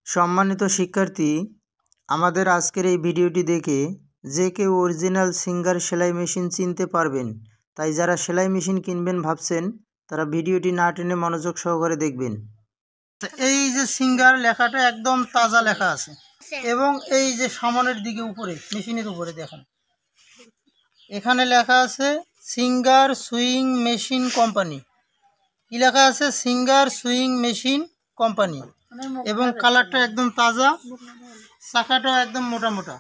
সম্মানিত শিক্ষার্থী, আমাদের আজকের এই ভিডিওটি দেখে যে কেউ অরিজিনাল সিঙ্গার সেলাই মেশিন চিনতে পারবেন। তাই যারা সেলাই মেশিন কিনবেন ভাবছেন তারা ভিডিওটি না টেনে মনোযোগ সহকারে দেখবেন। এই যে সিঙ্গার লেখাটা একদম তাজা লেখা আছে এবং এই যে সামনের দিকে উপরে মেশিনের উপরে দেখেন এখানে লেখা আছে সিঙ্গার সুইং মেশিন কোম্পানি। কি লেখা আছে? Singer sewing machine company. এবং কালারটা একদম তাজা, চাকাটাও একদম মোটা মোটা।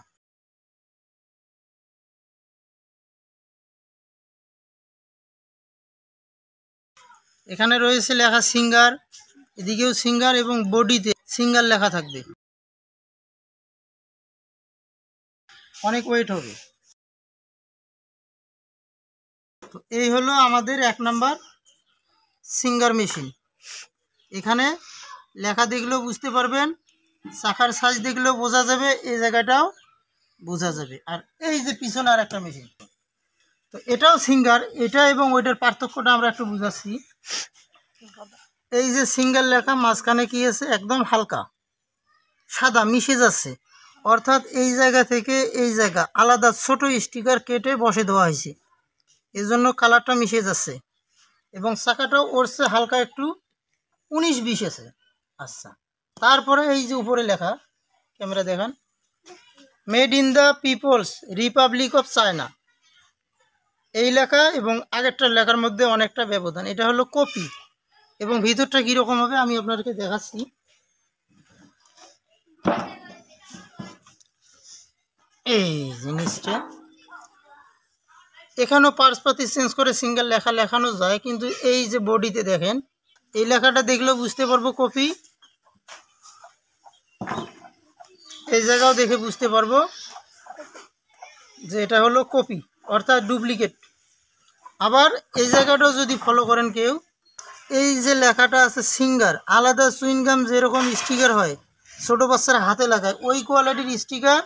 এখানে রয়েছে লেখা সিঙ্গার, এদিকেও সিঙ্গার এবং বডিতে সিঙ্গার লেখা থাকবে। অনেক ওয়েট হবে। তো এই হলো আমাদের 1 নাম্বার সিঙ্গার মেশিন। এখানে লেখা দেখলেও বুঝতে পারবেন, চাকার সাইজ দেখলেও বোঝা যাবে, এই জায়গাটাও বোঝা যাবে। আর এই যে পিছনে আর একটা মেশিন, তো এটাও সিঙ্গার। এটা এবং ওইটার পার্থক্যটা আমরা একটু বুঝাচ্ছি। এই যে সিঙ্গার লেখা, মাঝখানে কি আছে? একদম হালকা সাদা মিশে যাচ্ছে, অর্থাৎ এই জায়গা থেকে এই জায়গা আলাদা ছোট স্টিকার কেটে বসে দেওয়া হয়েছে, এজন্য কালারটা মিশে যাচ্ছে। এবং চাকাটাও ওরছে হালকা একটু 19-20 আছে। আচ্ছা, তারপরে এই যে উপরে লেখা, ক্যামেরা দেখান, made in the people's republic of China, এই লেখা এবং আগেরটার লেখার মধ্যে অনেকটা ব্যবধান। এটা হলো কপি। এবং ভিতরটা কীরকম হবে আমি আপনাদেরকে দেখাচ্ছি। এই জিনিসটা এখানেও পার্সপাতি চেঞ্জ করে সিঙ্গেল লেখা লেখানো যায়, কিন্তু এই যে বডিতে দেখেন এই লেখাটা দেখলেও বুঝতে পারবো কপি। এই জায়গাও দেখে বুঝতে পারবো যে এটা হলো কপি, অর্থাৎ ডুপ্লিকেট। আবার এই জায়গাটাও যদি ফলো করেন কেউ, এই যে লেখাটা আছে সিঙ্গার, আলাদা চুইংগাম যেরকম স্টিকার হয় ছোটো বাচ্চার হাতে লাগায়, ওই কোয়ালিটির স্টিকার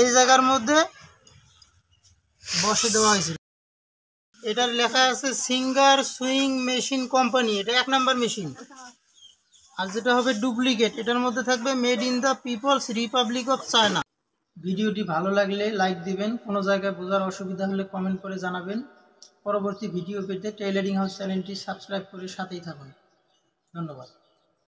এই জায়গার মধ্যে বসে দেওয়া হয়েছিল। এটার লেখা আছে সিঙ্গার সুইং মেশিন কোম্পানি, এটা 1 নাম্বার মেশিন। আর যেটা হবে ডুপ্লিকেট, এটার মধ্যে থাকবে made in the people's republic of China. ভিডিওটি ভালো লাগলে লাইক দিবেন, কোনো জায়গায় বোঝার অসুবিধা হলে কমেন্ট করে জানাবেন। পরবর্তী ভিডিও পেতে টেইলারিং হাউস চ্যানেলটি সাবস্ক্রাইব করে সাথেই থাকুন। ধন্যবাদ।